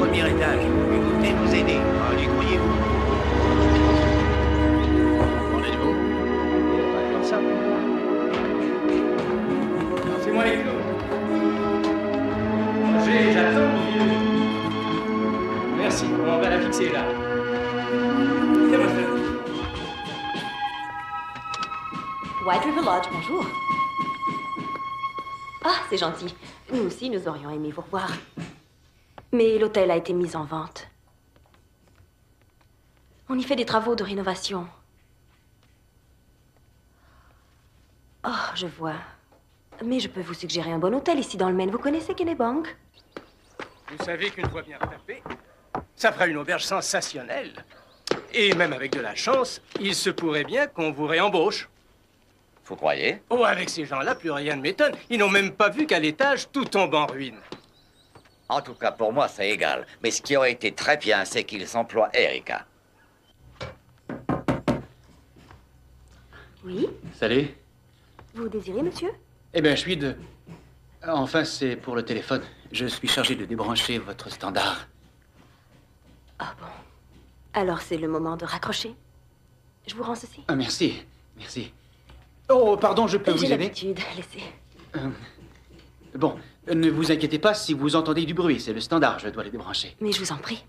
premier étage. Et vous venez nous aider. Allez, grouillez-vous. En êtes-vous? On va faire ça. Lancez-moi les clous. J'attends, mon vieux. Merci, on va la fixer là. C'est bon, c'est bon. White River Lodge, bonjour. Ah, c'est gentil. Nous aussi, nous aurions aimé vous revoir. Mais l'hôtel a été mis en vente. On y fait des travaux de rénovation. Oh, je vois. Mais je peux vous suggérer un bon hôtel ici dans le Maine. Vous connaissez Kennebank? Vous savez qu'une fois bien tapé, ça fera une auberge sensationnelle. Et même avec de la chance, il se pourrait bien qu'on vous réembauche. Vous croyez? Oh, avec ces gens-là, plus rien ne m'étonne. Ils n'ont même pas vu qu'à l'étage, tout tombe en ruine. En tout cas, pour moi, c'est égal. Mais ce qui aurait été très bien, c'est qu'ils emploient Erika. Oui? Salut. Vous désirez, monsieur? Eh bien, je suis de... Enfin, c'est pour le téléphone. Je suis chargé de débrancher votre standard. Ah bon. Alors c'est le moment de raccrocher. Je vous rends ceci. Ah, merci. Merci. Oh, pardon, je peux vous J'ai aider? l'habitude, laissez. Bon, ne vous inquiétez pas si vous entendez du bruit. C'est le standard, je dois le débrancher. Mais je vous en prie.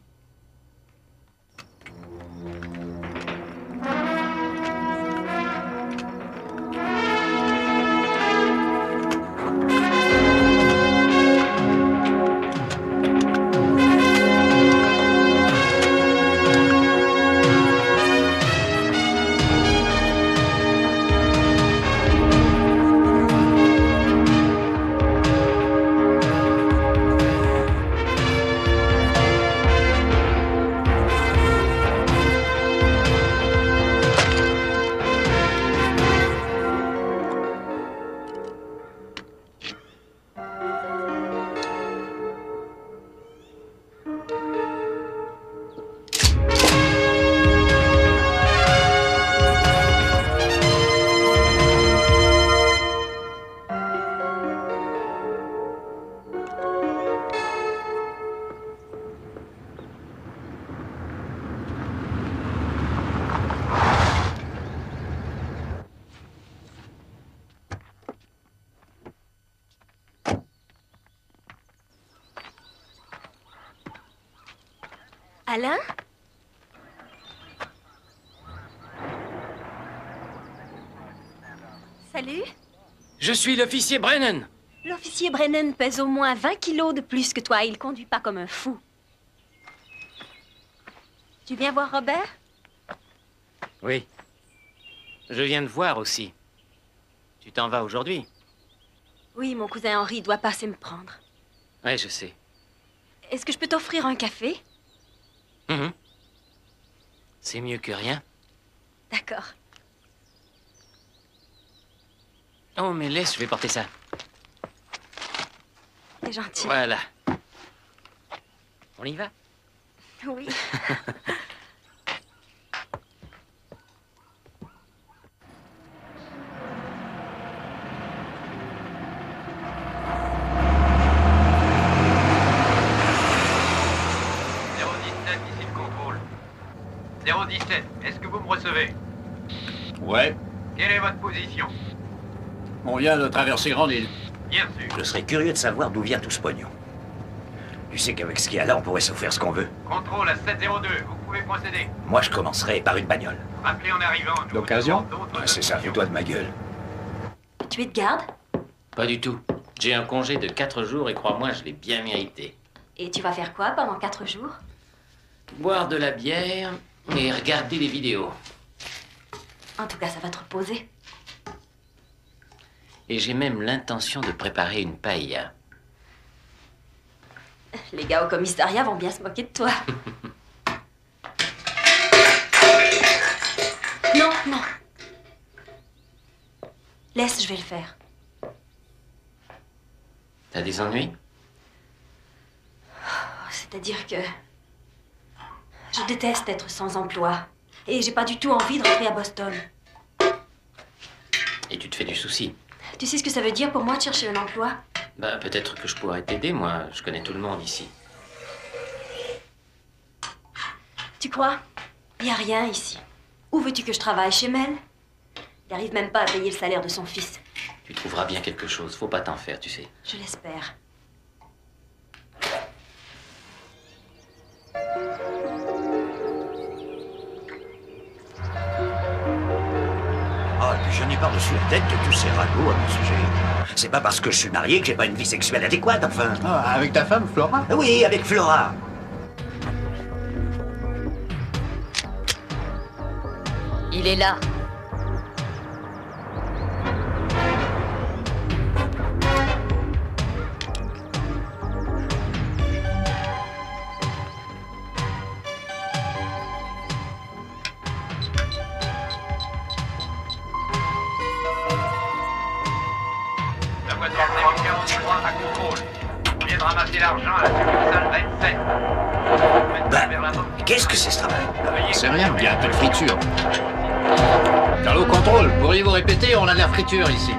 Alain? Salut. Je suis l'officier Brennan. L'officier Brennan pèse au moins 20 kilos de plus que toi et il conduit pas comme un fou. Tu viens voir Robert? Oui. Je viens de voir aussi. Tu t'en vas aujourd'hui? Oui, mon cousin Henri doit passer me prendre. Oui, je sais. Est-ce que je peux t'offrir un café? Mhm. C'est mieux que rien. D'accord. Oh, mais laisse, je vais porter ça. C'est gentil. Voilà. On y va? Oui. Ici le contrôle. 017, est-ce que vous me recevez? Ouais, Quelle est votre position? on vient de traverser Grande Île. Bien sûr. Je serais curieux de savoir d'où vient tout ce pognon. Tu sais qu'avec ce qu'il y a là, on pourrait s'offrir ce qu'on veut. Contrôle à 702, vous pouvez procéder. Moi, je commencerai par une bagnole. Rappelez en arrivant. nous L'occasion? recevons d'autres Ouais, c'est ça, options. fais-toi de ma gueule. Tu es de garde? Pas du tout. J'ai un congé de 4 jours et crois-moi, je l'ai bien mérité. Et tu vas faire quoi pendant 4 jours? Boire de la bière et regarder des vidéos. En tout cas, ça va te reposer. Et j'ai même l'intention de préparer une paella. Les gars au commissariat vont bien se moquer de toi. Non, non. Laisse, je vais le faire. T'as des ennuis? C'est-à-dire que... je déteste être sans emploi. Et j'ai pas du tout envie de rentrer à Boston. Et tu te fais du souci? Tu sais ce que ça veut dire pour moi de chercher un emploi? Bah, peut-être que je pourrais t'aider, moi. Je connais tout le monde ici. Tu crois? Il n'y a rien ici. Où veux-tu que je travaille? Chez Mel? Il n'arrive même pas à payer le salaire de son fils. Tu trouveras bien quelque chose. Faut pas t'en faire, tu sais. Je l'espère. Ah, et puis je n'ai pas reçu la tête de tous ces ragots à mon sujet. C'est pas parce que je suis marié que j'ai pas une vie sexuelle adéquate, enfin. Ah, avec ta femme, Flora? Oui, avec Flora. Il est là. La voiture 043 à contrôle. On vient de ramasser l'argent à la salle 27. Ben, Vers la banque. qu'est-ce que c'est ce travail? C'est rien, il y a un peu de friture. Allô, contrôle, pourriez-vous répéter? On a de la friture ici.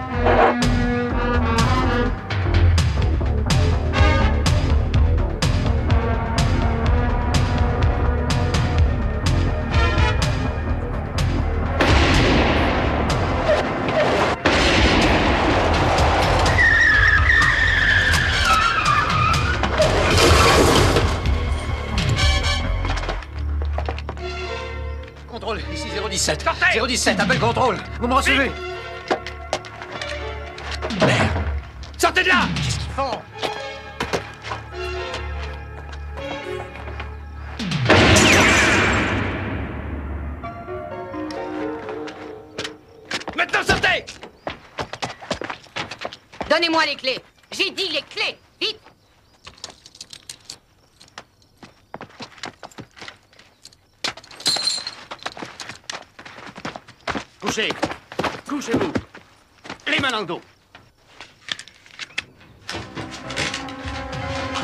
Contrôle, ici 017. Sortez! 017, appel contrôle. Vous me recevez? Sortez de là! Qu'est-ce qu'ils font? Maintenant, sortez! Donnez-moi les clés. J'ai dit les clés. Vite. Couchez. Couchez-vous. Les mains dans le dos.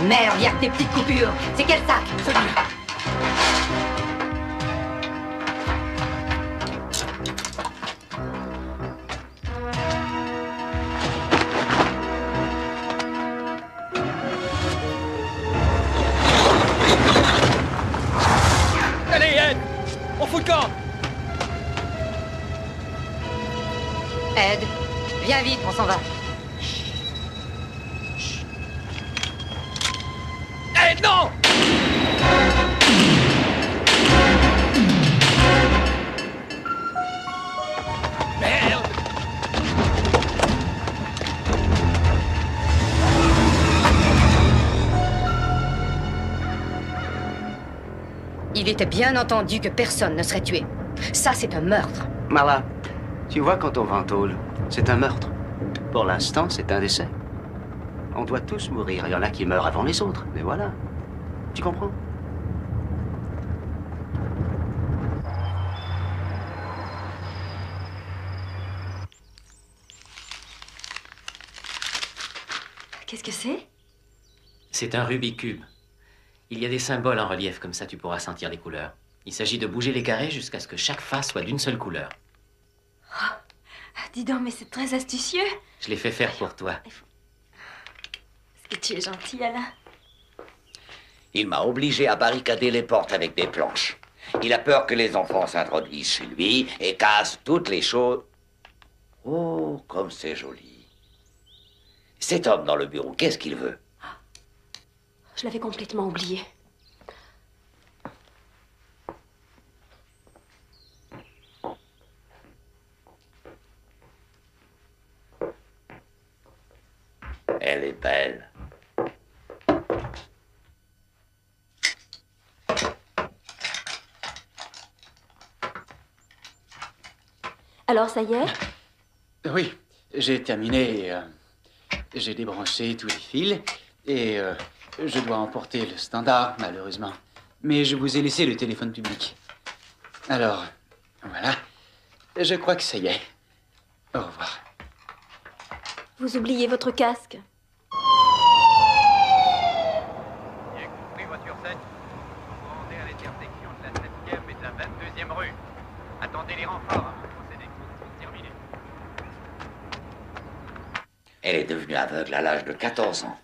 Merde, il y a que des petites coupures. C'est quel sac? Celui-là. Allez, Ed! On fout le camp! Ed, viens vite, on s'en va. Ed, non! Merde! Il était bien entendu que personne ne serait tué. Ça, c'est un meurtre. Marla, tu vois, quand on va en tôle, c'est un meurtre. Pour l'instant, c'est un décès. On doit tous mourir. Il y en a qui meurent avant les autres. Mais voilà. Tu comprends? Qu'est-ce que c'est? C'est un Rubik's Cube. Il y a des symboles en relief, comme ça tu pourras sentir les couleurs. Il s'agit de bouger les carrés jusqu'à ce que chaque face soit d'une seule couleur. Ah, dis donc, mais c'est très astucieux. Je l'ai fait faire pour toi. Est-ce que tu es gentil, Alain? Il m'a obligé à barricader les portes avec des planches. Il a peur que les enfants s'introduisent chez lui et cassent toutes les choses. Oh, comme c'est joli. Cet homme dans le bureau, qu'est-ce qu'il veut? Je l'avais complètement oublié. Elle est belle. Alors, ça y est? Oui, j'ai terminé. J'ai débranché tous les fils et je dois emporter le standard, malheureusement. Mais je vous ai laissé le téléphone public. Alors, voilà. Je crois que ça y est. Au revoir. Vous oubliez votre casque. Bien compris, voiture 7. Vous vous rendez à l'intersection de la 7e et de la 22e rue. Attendez les renforts avant de procéder. Terminé. Elle est devenue aveugle à l'âge de 14 ans.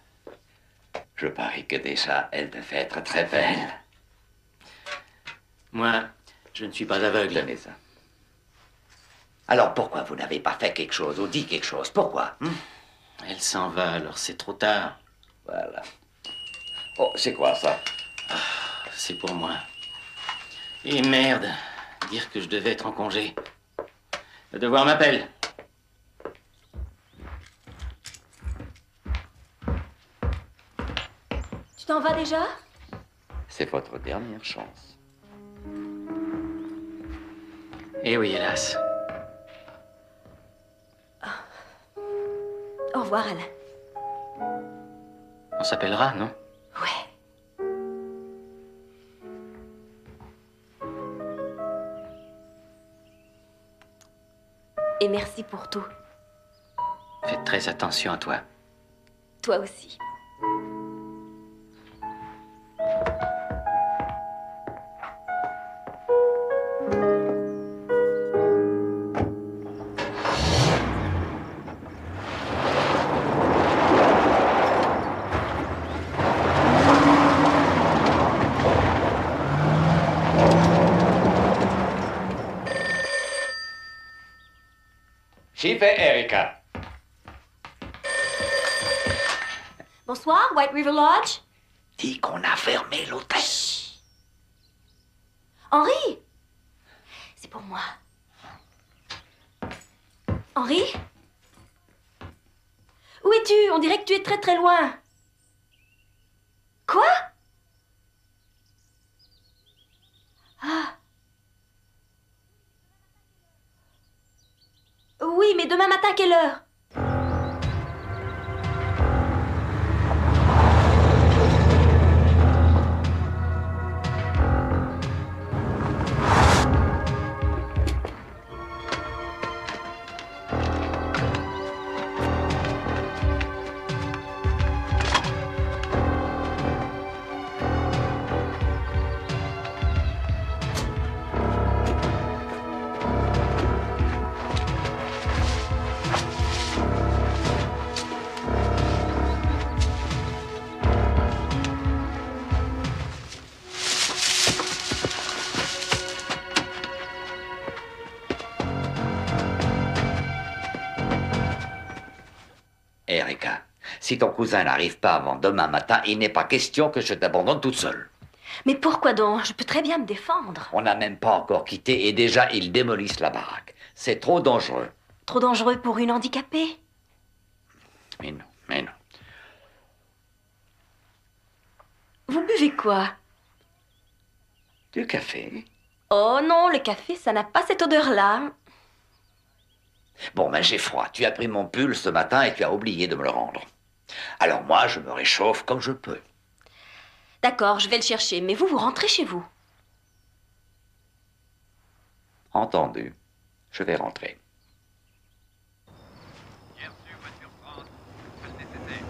Je parie que déjà, elle devait être très belle. Moi, je ne suis pas aveugle. Tenez ça. Alors pourquoi vous n'avez pas fait quelque chose ou dit quelque chose? Pourquoi Elle s'en va, alors c'est trop tard. Voilà. Oh, c'est quoi ça? C'est pour moi. Et merde, dire que je devais être en congé. Le devoir m'appelle. Tu t'en vas déjà? C'est votre dernière chance. Eh oui, hélas. Au revoir, Alain. On s'appellera, non? Ouais. Et merci pour tout. Faites très attention à toi. Toi aussi. Chief et Erika. Bonsoir, White River Lodge. Dis qu'on a fermé l'hôtel. Henri! C'est pour moi. Henri? Où es-tu? On dirait que tu es très très loin. Quoi? Ah. Oui, mais demain matin, quelle heure? Erika, si ton cousin n'arrive pas avant demain matin, il n'est pas question que je t'abandonne toute seule. Mais pourquoi donc? Je peux très bien me défendre. On n'a même pas encore quitté et déjà ils démolissent la baraque. C'est trop dangereux. Trop dangereux pour une handicapée? Mais non, mais non. Vous buvez quoi? Du café? Oh non, le café, ça n'a pas cette odeur-là. Bon, ben j'ai froid. Tu as pris mon pull ce matin et tu as oublié de me le rendre. Alors moi, je me réchauffe comme je peux. D'accord, je vais le chercher, mais vous rentrez chez vous. Entendu. Je vais rentrer. Bien reçu, voiture 30. Tout le nécessaire.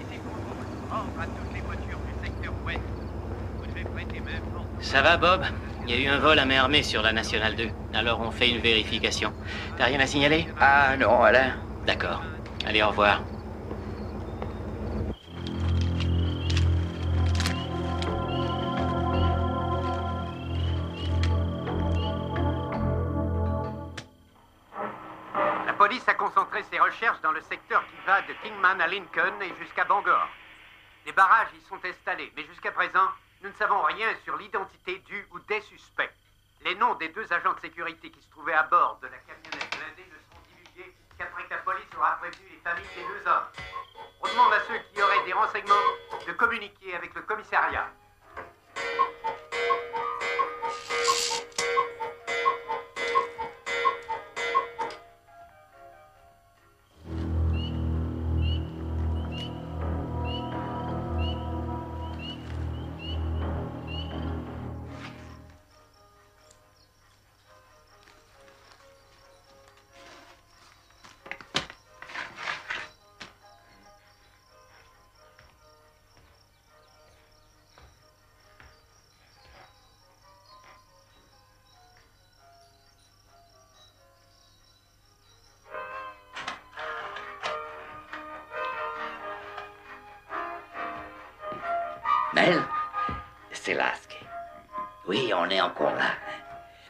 Ici contrôle. Ordre à toutes les voitures du secteur ouest. Vous devez prêter main forte. Ça va, Bob? Il y a eu un vol à main armée sur la Nationale 2. Alors on fait une vérification. T'as rien à signaler? Ah non, Alain. D'accord. Allez, au revoir. La police a concentré ses recherches dans le secteur qui va de Kingman à Lincoln et jusqu'à Bangor. Les barrages y sont installés, mais jusqu'à présent, nous ne savons rien sur l'identité du ou des suspects. Les noms des deux agents de sécurité qui se trouvaient à bord de la camionnette blindée ne seront divulgués qu'après que la police aura prévenu les familles des deux hommes. On demande à ceux qui auraient des renseignements de communiquer avec le commissariat. Mel, c'est Lasky. Oui, on est encore là.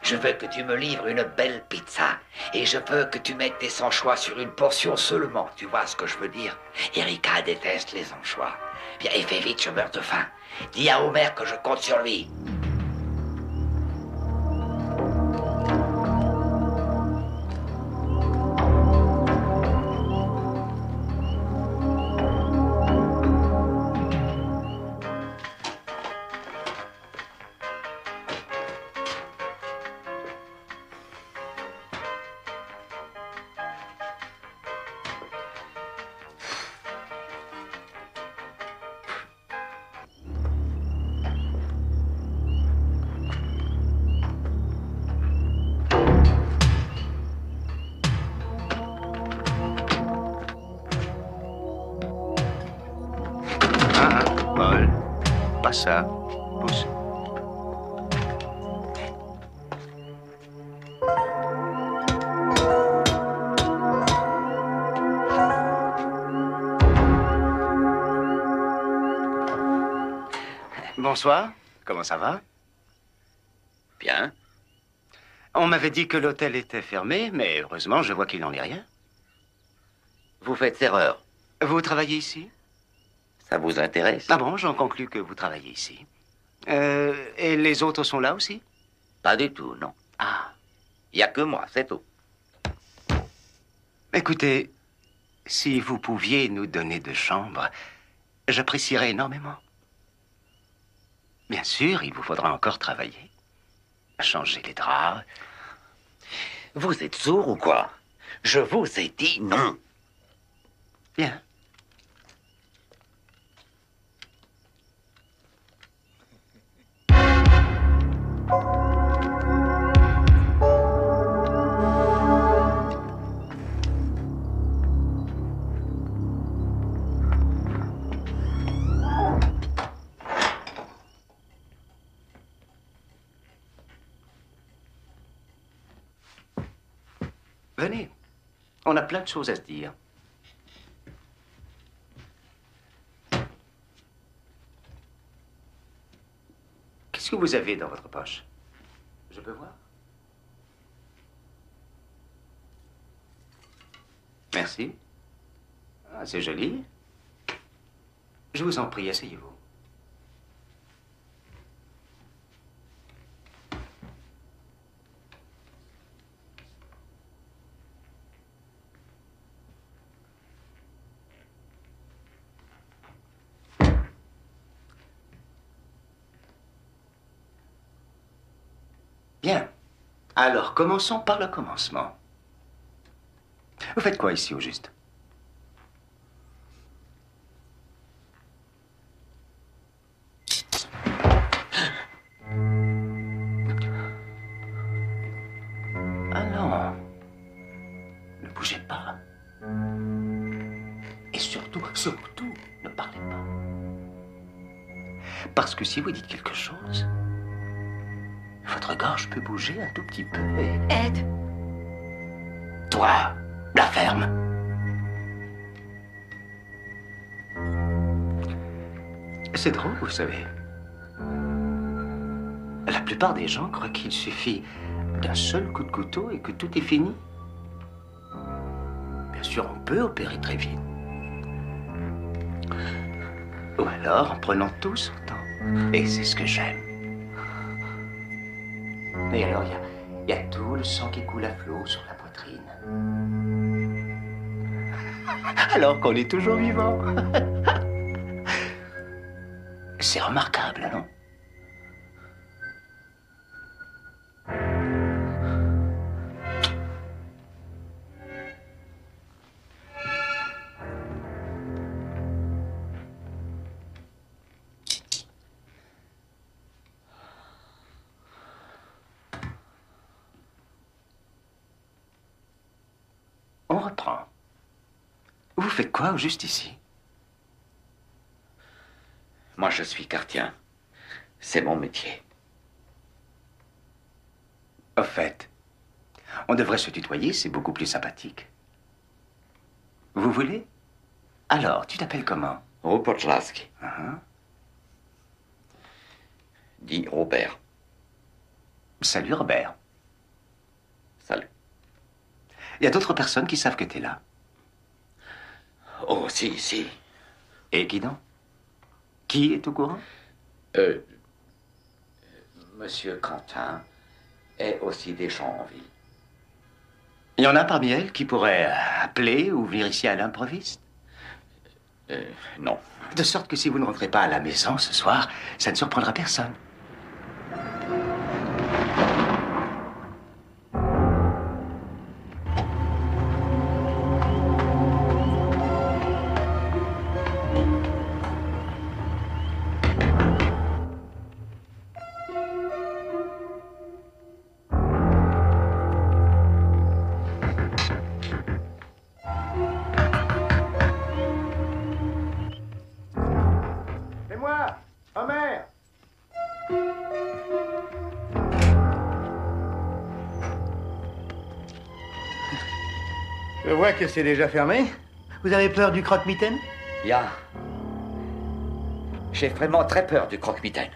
Je veux que tu me livres une belle pizza. Et je veux que tu mettes tes anchois sur une portion seulement. Tu vois ce que je veux dire? Erika déteste les anchois. Bien, et fais vite, je meurs de faim. Dis à Homer que je compte sur lui. Paul, pas ça. Pousse. Bonsoir, comment ça va? Bien. On m'avait dit que l'hôtel était fermé, mais heureusement, je vois qu'il n'en est rien. Vous faites erreur. Vous travaillez ici? Ça vous intéresse? Ah bon, j'en conclus que vous travaillez ici. Et les autres sont là aussi? Pas du tout, non. Ah. Il n'y a que moi, c'est tout. Écoutez, si vous pouviez nous donner de chambres, j'apprécierais énormément. Bien sûr, il vous faudra encore travailler. Changer les draps. Vous êtes sourd ou quoi? Je vous ai dit non. Bien. Venez, on a plein de choses à se dire. Qu'est-ce que vous avez dans votre poche? Je peux voir? Merci. Ah, c'est joli. Je vous en prie, asseyez-vous. Bien. Alors, commençons par le commencement. Vous faites quoi ici, au juste? Ah non. Ne bougez pas. Et surtout, ne parlez pas. Parce que si vous dites quelque chose, votre gorge peut bouger un tout petit peu et... Ed, Toi, la ferme. C'est drôle, vous savez. La plupart des gens croient qu'il suffit d'un seul coup de couteau et que tout est fini. Bien sûr, on peut opérer très vite. Ou alors en prenant tout son temps. Et c'est ce que j'aime. Et alors, il y a tout le sang qui coule à flot sur la poitrine. Alors qu'on est toujours vivant. C'est remarquable, non? On reprend. Vous faites quoi, juste ici? Moi, je suis gardien. C'est mon métier. Au fait, on devrait se tutoyer, c'est beaucoup plus sympathique. Vous voulez? Alors, tu t'appelles comment? Rupert Lasky. Uh-huh. Dit Robert. Salut, Robert. Salut. Il y a d'autres personnes qui savent que t'es là. Oh, si, si. Et qui donc? Qui est au courant? Monsieur Quentin est aussi des gens en ville. Il y en a parmi elles qui pourraient appeler ou venir ici à l'improviste? Non. De sorte que si vous ne rentrez pas à la maison ce soir, ça ne surprendra personne. Je vois que c'est déjà fermé. Vous avez peur du croque-mitaine? Bien. J'ai vraiment très peur du croque-mitaine.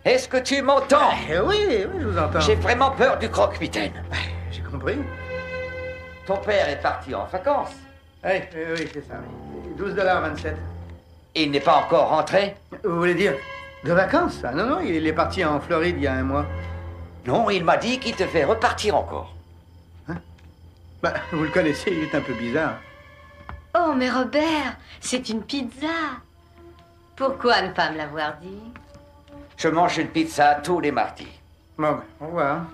Est-ce que tu m'entends? Oui, je vous entends. J'ai vraiment peur du croque-mitaine. J'ai compris. Ton père est parti en vacances. Oui, c'est ça. Oui. 12,27 $. Il n'est pas encore rentré? Vous voulez dire de vacances? Ah, non, il est parti en Floride il y a un mois. Non, il m'a dit qu'il te fait repartir encore. Bah, vous le connaissez, il est un peu bizarre. Oh, mais Robert, c'est une pizza. Pourquoi ne pas me l'avoir dit? Je mange une pizza tous les mardis. Bon, ben, au revoir.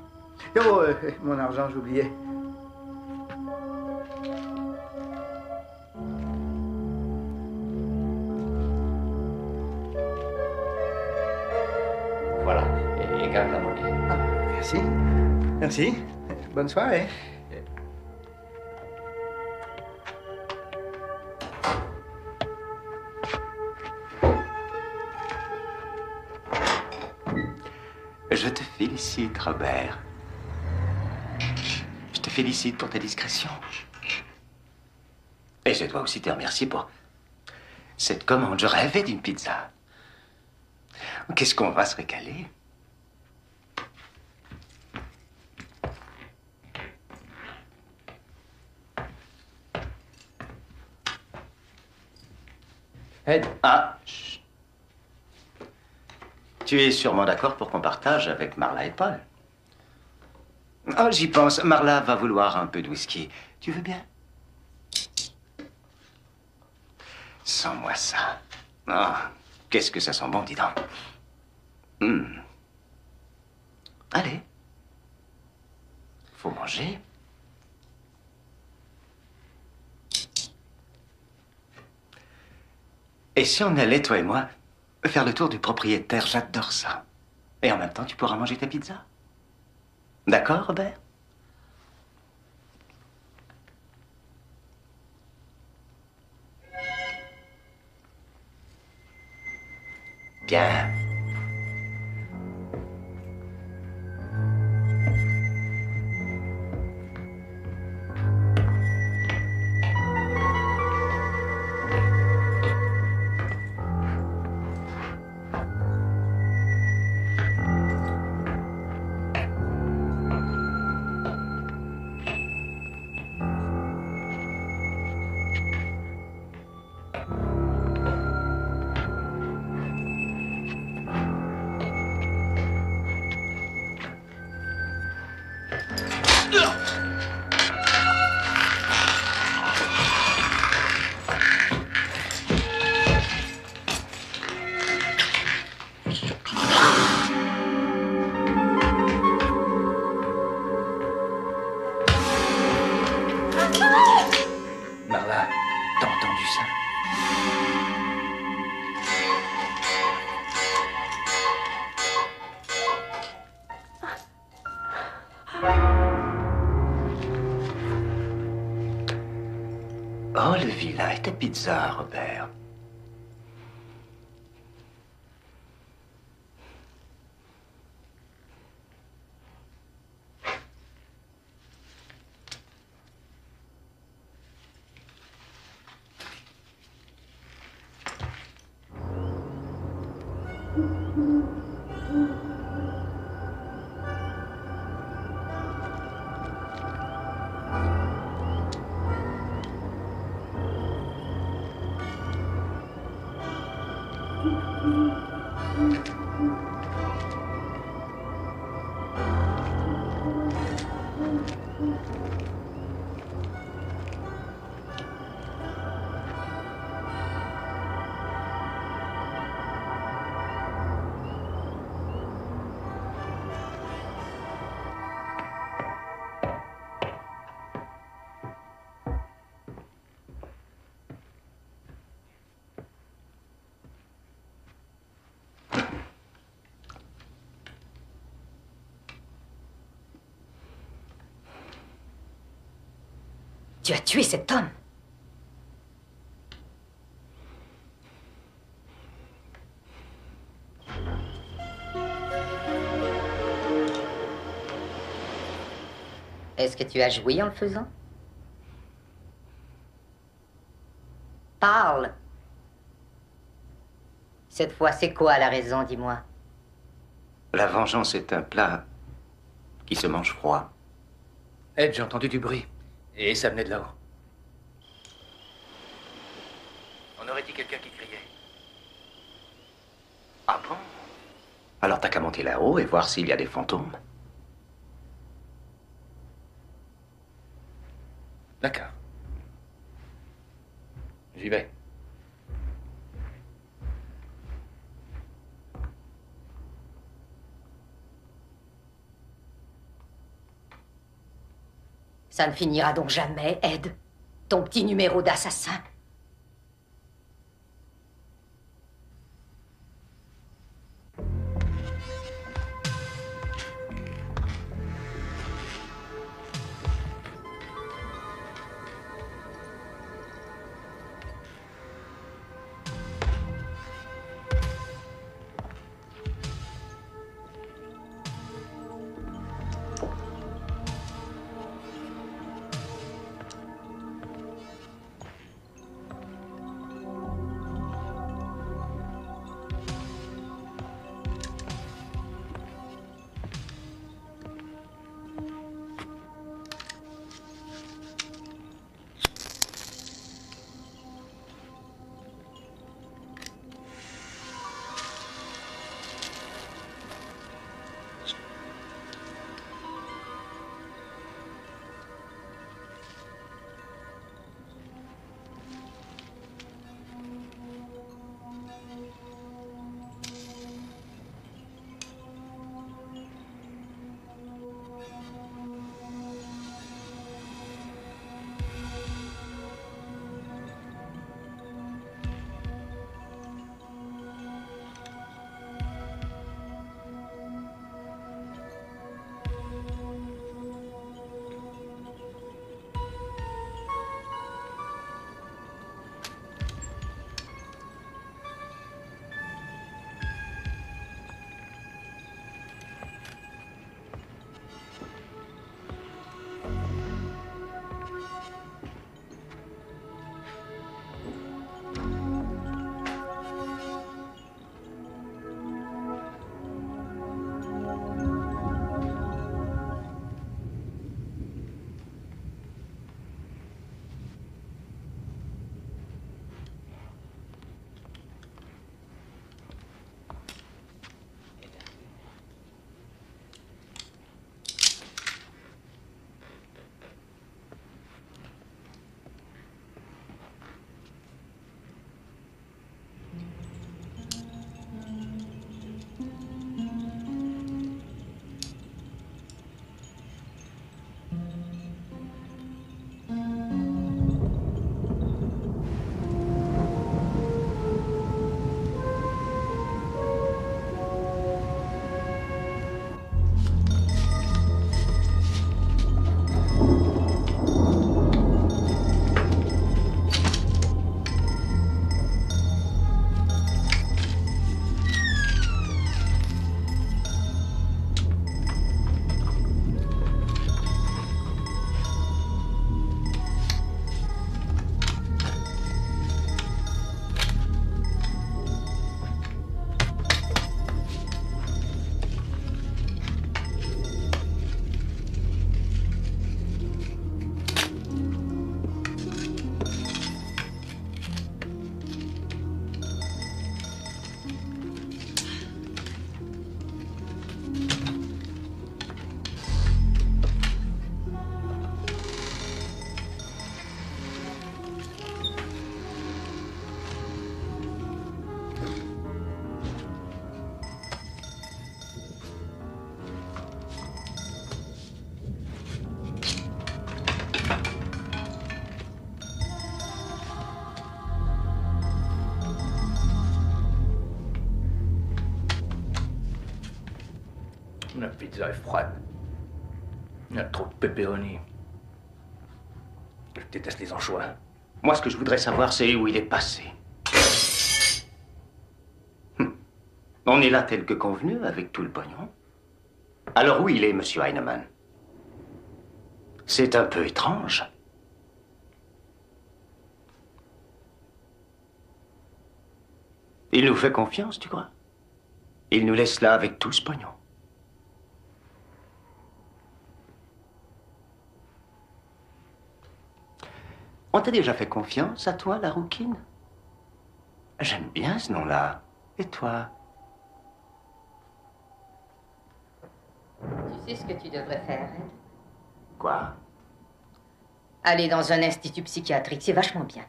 Oh, mon argent, j'oubliais. Voilà, et garde la monnaie. Ah, merci. Merci. Bonne soirée. Je te félicite, Robert. Je te félicite pour ta discrétion. Et je dois aussi te remercier pour cette commande. Je rêvais d'une pizza. Qu'est-ce qu'on va se régaler? Ed. Ah, chut. Tu es sûrement d'accord pour qu'on partage avec Marla et Paul. Oh, j'y pense. Marla va vouloir un peu de whisky. Tu veux bien? Sens-moi ça. Ah, qu'est-ce que ça sent bon, dis donc. Allez. Faut manger. Et si on allait, toi et moi, faire le tour du propriétaire? J'adore ça. Et en même temps, tu pourras manger ta pizza. D'accord, Robert? Bien. Marla, t'as entendu ça? Oh, le vilain et ta pizza, Robert. Tu as tué cet homme. Est-ce que tu as joui en le faisant? Parle. Cette fois, c'est quoi la raison, dis-moi? La vengeance est un plat qui se mange froid. Ed, j'ai entendu du bruit. Et ça venait de là-haut. On aurait dit quelqu'un qui criait. Ah bon? Alors t'as qu'à monter là-haut et voir s'il y a des fantômes. D'accord. J'y vais. Ça ne finira donc jamais, Ed. Ton petit numéro d'assassin. La pizza est froide. Il y a trop de pepperoni. Je déteste les anchois. Moi, ce que je voudrais savoir, c'est où il est passé. On est là tel que convenu, avec tout le pognon. Alors où il est, monsieur Heinemann? C'est un peu étrange. Il nous fait confiance, tu crois? Il nous laisse là avec tout ce pognon. On t'a déjà fait confiance, à toi, la rouquine? J'aime bien ce nom-là. Et toi? Tu sais ce que tu devrais faire, Ed? Quoi? Aller dans un institut psychiatrique, c'est vachement bien.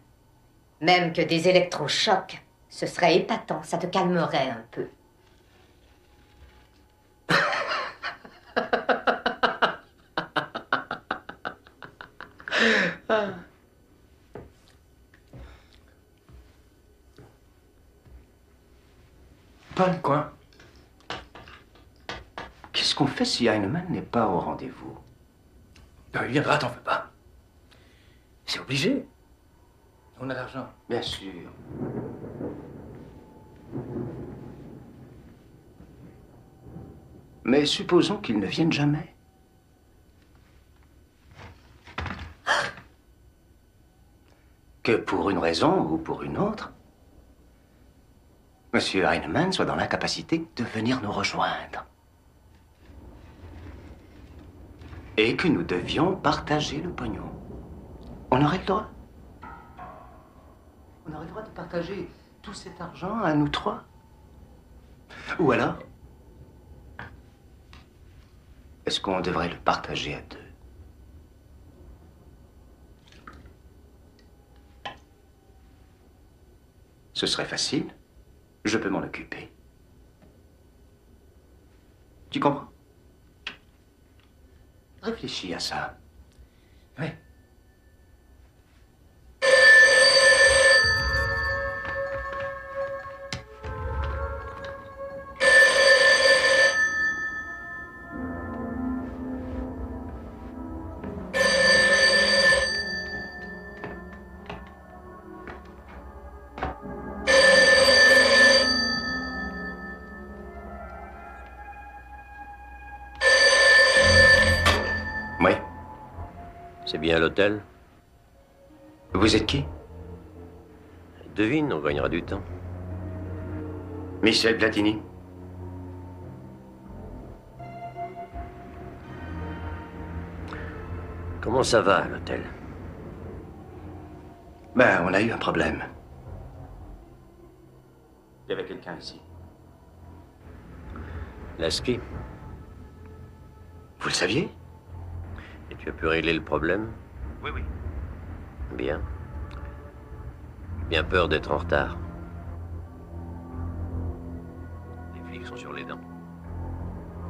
Même que des électrochocs, ce serait épatant, ça te calmerait un peu. Paul, quoi? Qu'est-ce qu'on fait si Heinemann n'est pas au rendez-vous? Ben, il viendra, t'en fais pas. C'est obligé. On a l'argent. Bien sûr. Mais supposons qu'il ne vienne jamais. Que pour une raison ou pour une autre, Monsieur Heinemann soit dans l'incapacité de venir nous rejoindre. Et que nous devions partager le pognon. On aurait le droit. On aurait le droit de partager tout cet argent à nous trois. Ou alors, est-ce qu'on devrait le partager à deux? Ce serait facile. Je peux m'en occuper. Tu comprends? Réfléchis à ça. Oui. C'est bien l'hôtel? Vous êtes qui? Devine, on gagnera du temps. Michel Platini. Comment ça va, à l'hôtel? Ben, on a eu un problème. Il y avait quelqu'un ici. Lasky? Vous le saviez? Et tu as pu régler le problème? Oui, oui. Bien. Bien peur d'être en retard. Les flics sont sur les dents.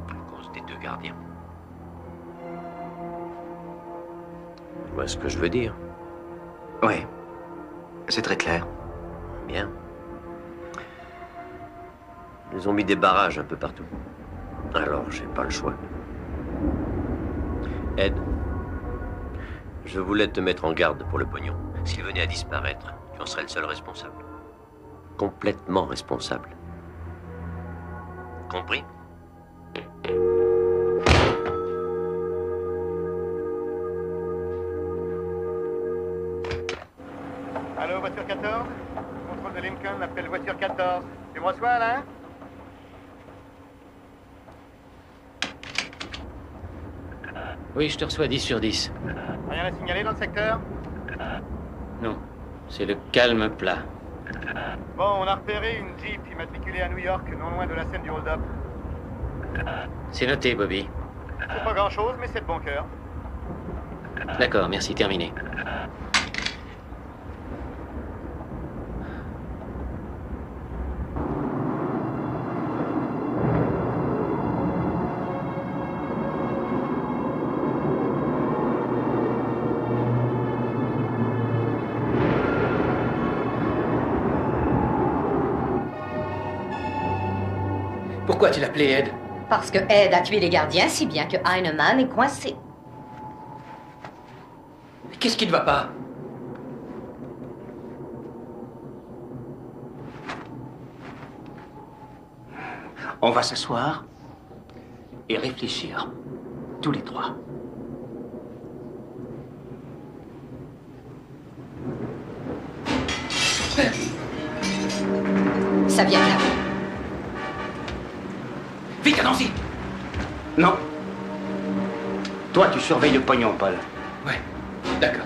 À cause des deux gardiens. Tu vois ce que je veux dire? Oui. C'est très clair. Bien. Ils ont mis des barrages un peu partout. Alors, j'ai pas le choix. Ed, je voulais te mettre en garde pour le pognon. S'il venait à disparaître, tu en serais le seul responsable. Complètement responsable. Compris? Allô, voiture 14? Contrôle de Lincoln, appelle voiture 14. Tu me reçois, Alain? Oui, je te reçois 10 sur 10. Rien à signaler dans le secteur? Non, c'est le calme plat. Bon, on a repéré une Jeep immatriculée à New York, non loin de la scène du hold-up. C'est noté, Bobby. C'est pas grand-chose, mais c'est de bon cœur. D'accord, merci, terminé. Pourquoi tu l'appelais Ed? Parce que Ed a tué les gardiens si bien que Heinemann est coincé. Mais qu'est-ce qui ne va pas? On va s'asseoir et réfléchir, tous les trois. Ça vient là. Vite, allons-y! Non. Toi, tu surveilles le pognon, Paul. Ouais, d'accord.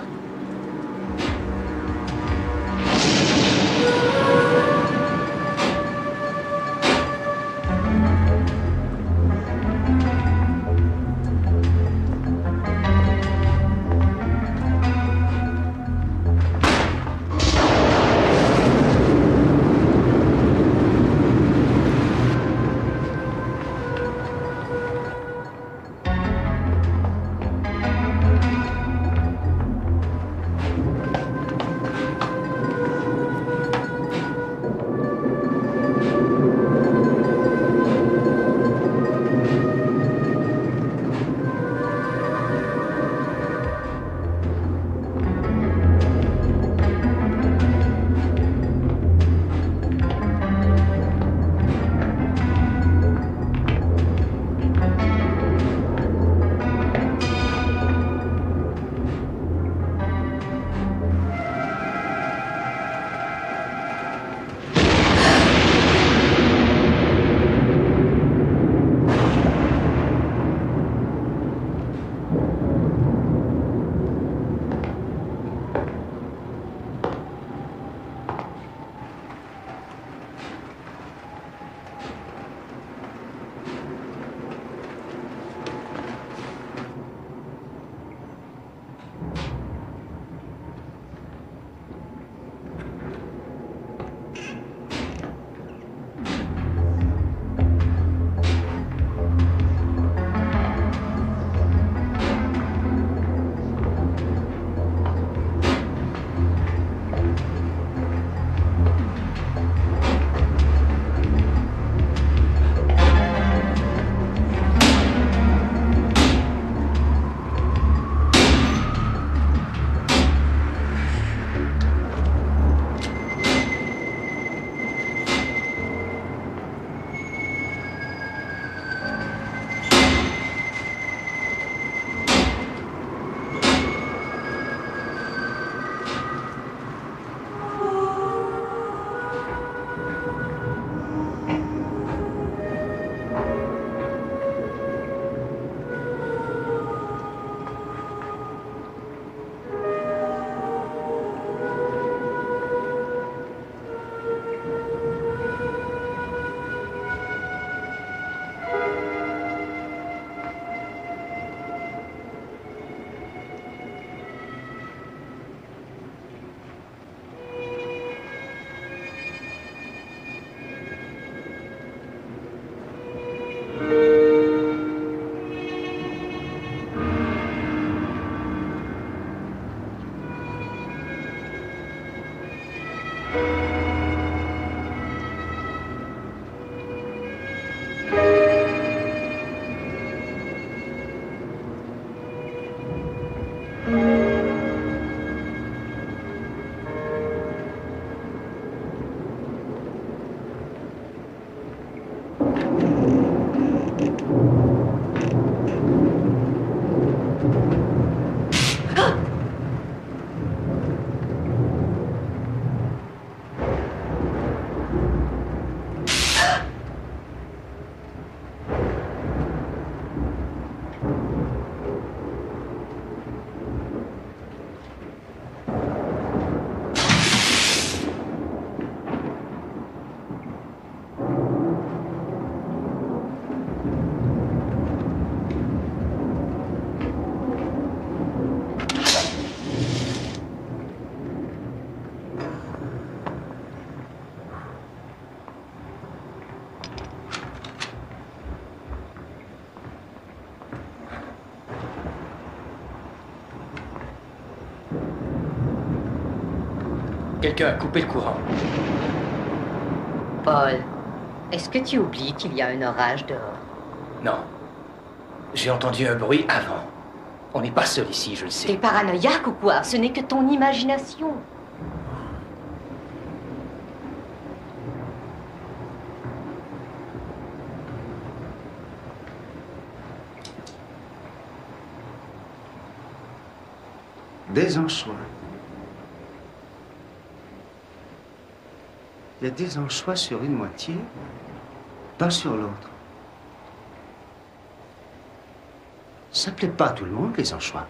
Quelqu'un a coupé le courant. Paul, est-ce que tu oublies qu'il y a un orage dehors? Non. J'ai entendu un bruit avant. On n'est pas seul ici, je le sais. T'es paranoïaque ou quoi? Ce n'est que ton imagination. Des anchois. Il y a des anchois sur une moitié, pas sur l'autre. Ça plaît pas à tout le monde, les anchois.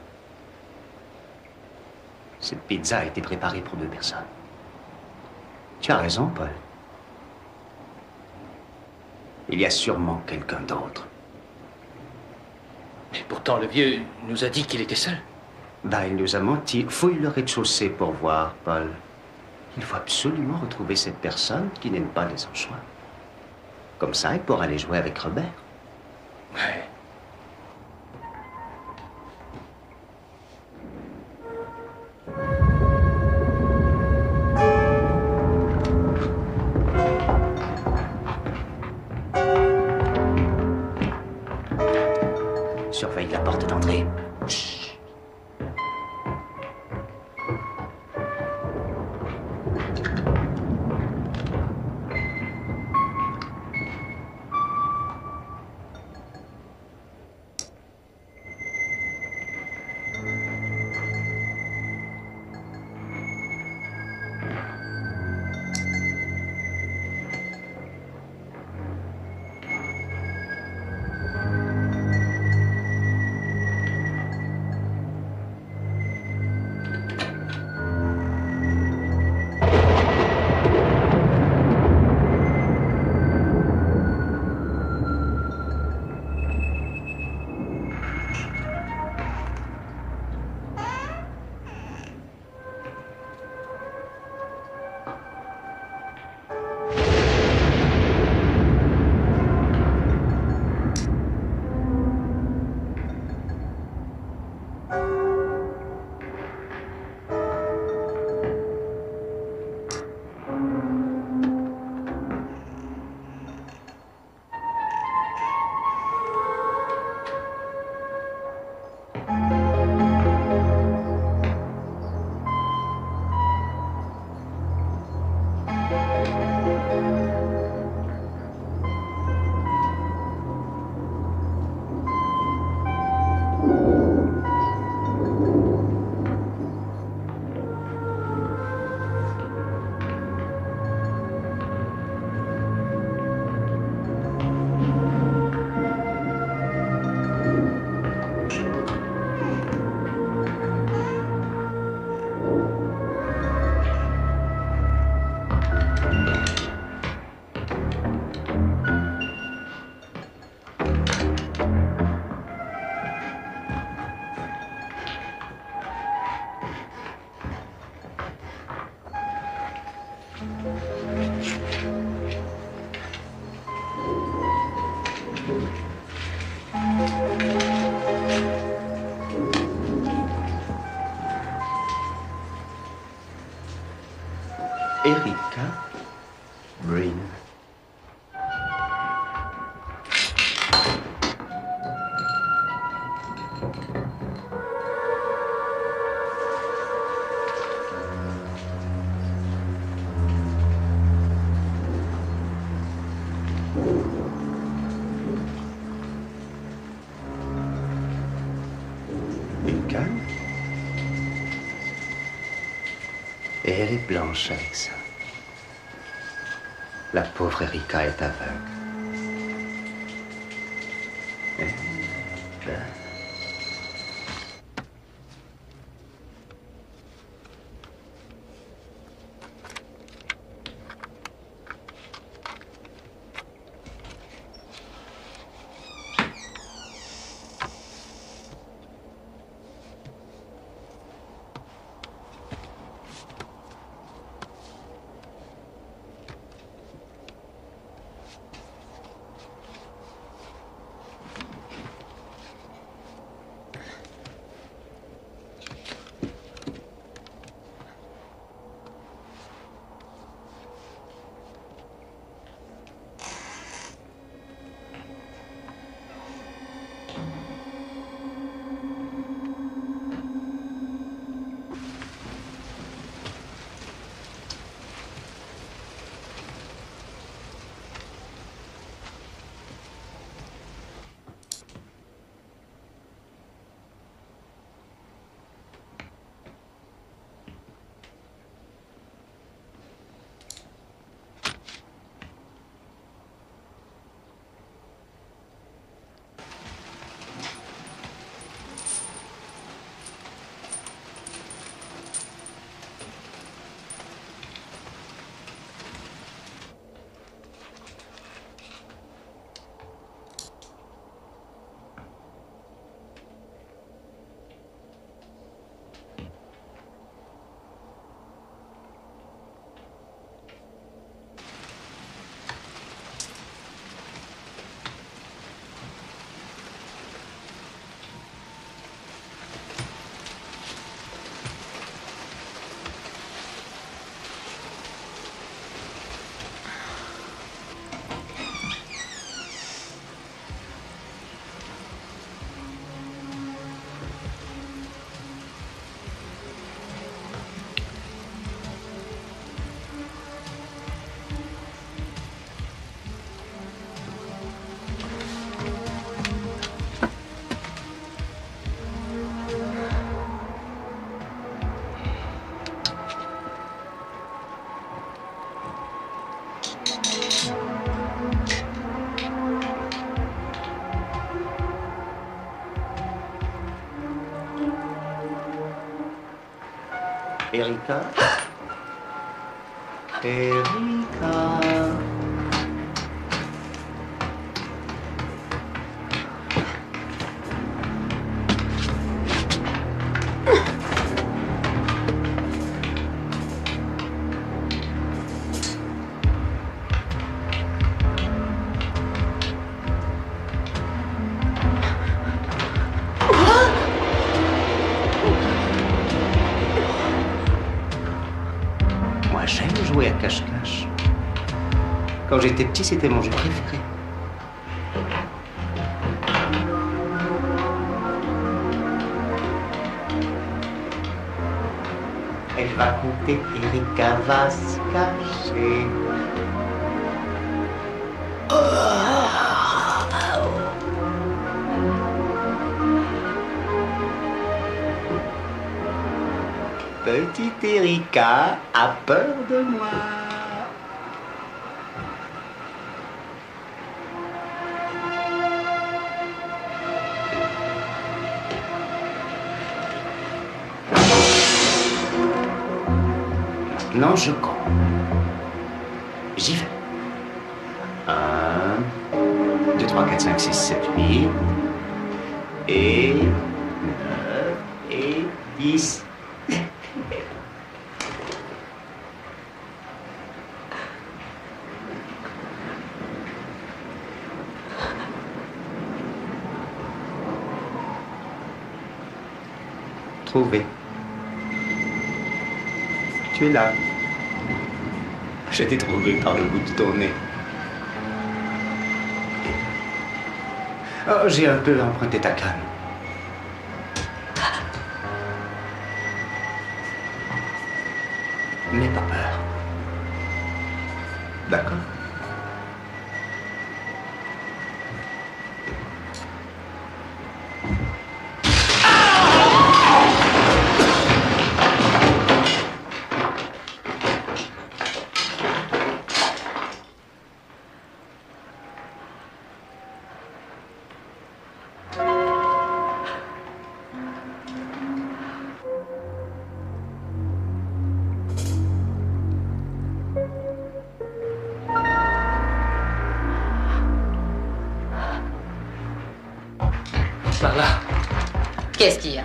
Cette pizza a été préparée pour 2 personnes. Tu as raison, Paul. Il y a sûrement quelqu'un d'autre. Mais pourtant, le vieux nous a dit qu'il était seul. Ben, il nous a menti. Fouille le rez-de-chaussée pour voir, Paul. Il faut absolument retrouver cette personne qui n'aime pas les anchois. Comme ça, il pourra aller jouer avec Robert. Ouais. Surveille la porte d'entrée. Chut. Erika Breen. Une canne. Et elle est blanche avec ça. La pauvre Erika est aveugle. Erika. Erika. Moi, j'aime jouer à cache-cache. Quand j'étais petit, c'était mon jeu préféré. Elle va compter, Erika va se cacher. Petite Erika a peur de moi. Maintenant, je compte. J'y vais. 1, 2, 3, 4, 5, 6, 7, 8. Et 9 et 10. Trouvé. Tu es là. Je t'ai trouvé par le bout de ton nez. Oh, j'ai un peu emprunté ta canne. N'aie pas peur. D'accord? Par là. Qu'est-ce qu'il y a?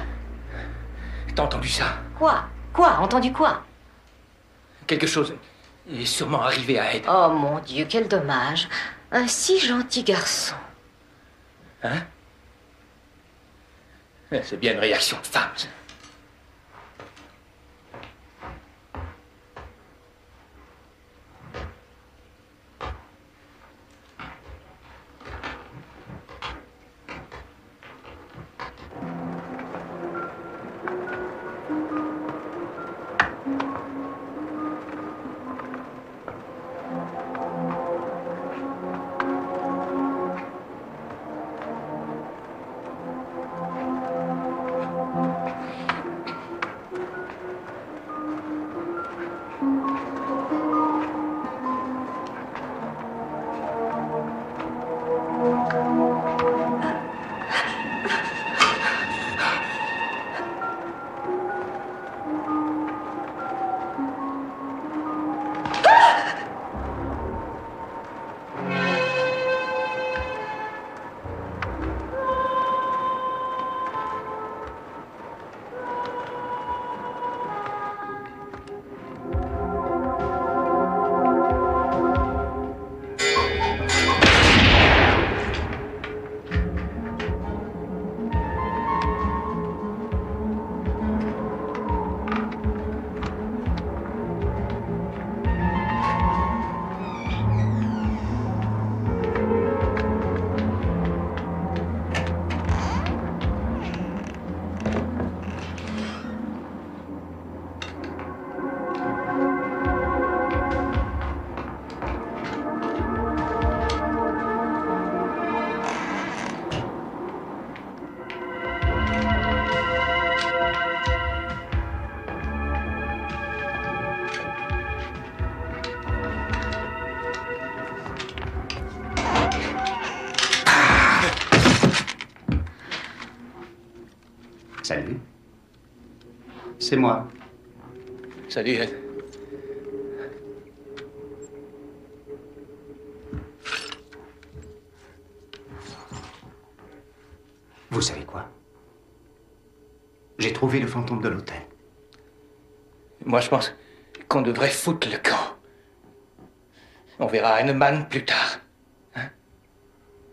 T'as entendu ça? Quoi? Quoi? Entendu quoi? Quelque chose est sûrement arrivé à Ed. Oh mon Dieu, quel dommage. Un si gentil garçon. Hein? C'est bien une réaction de femme, ça. Salut. C'est moi. Salut, Ed. Vous savez quoi? J'ai trouvé le fantôme de l'hôtel. Moi, je pense qu'on devrait foutre le camp. On verra Heinemann plus tard. Hein?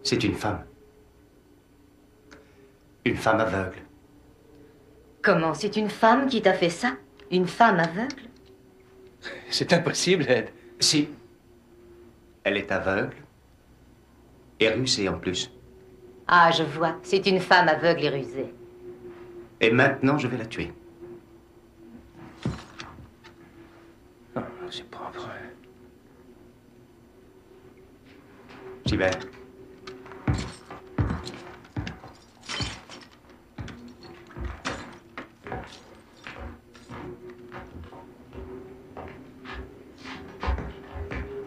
C'est une femme. Une femme aveugle. Comment? C'est une femme qui t'a fait ça? Une femme aveugle? C'est impossible, Ed. Si. Elle est aveugle. Et rusée en plus. Ah, je vois. C'est une femme aveugle et rusée. Et maintenant, je vais la tuer. Oh, c'est propre. J'y vais.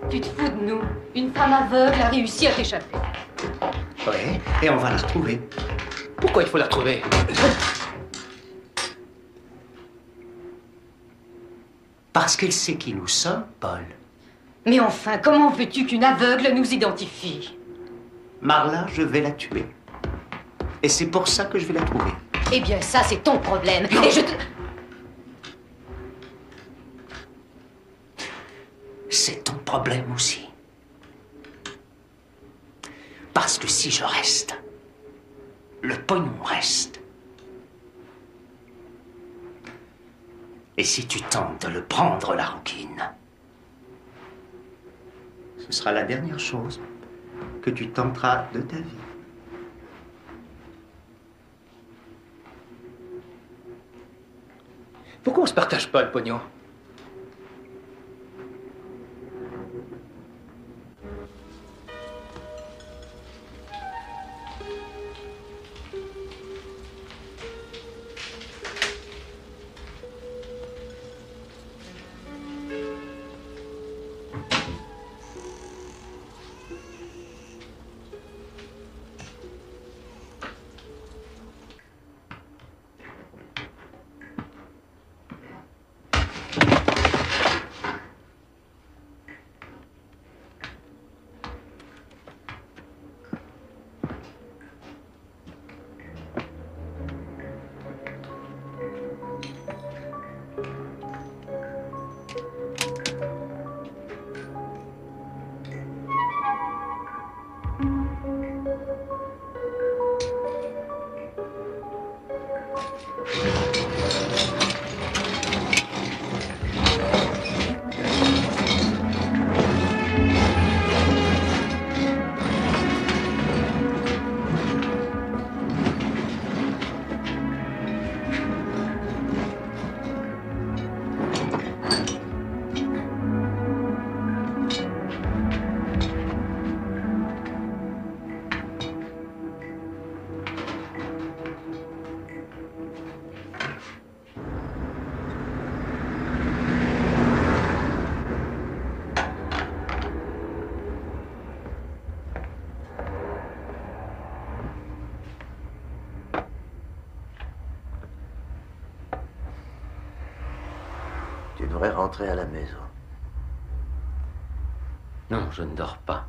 Tu te fous de nous? Une femme aveugle a réussi à t'échapper. Oui, et on va la retrouver. Pourquoi il faut la retrouver? Parce qu'elle sait qui nous sommes, Paul. Mais enfin, comment veux-tu qu'une aveugle nous identifie? Marla, je vais la tuer. Et c'est pour ça que je vais la trouver. Eh bien, ça, c'est ton problème. Non. Et je te... C'est ton problème aussi. Parce que si je reste, le pognon reste. Et si tu tentes de le prendre, la rouquine, ce sera la dernière chose que tu tenteras de ta vie. Pourquoi on se partage pas le pognon? Tu devrais rentrer à la maison. Non, je ne dors pas.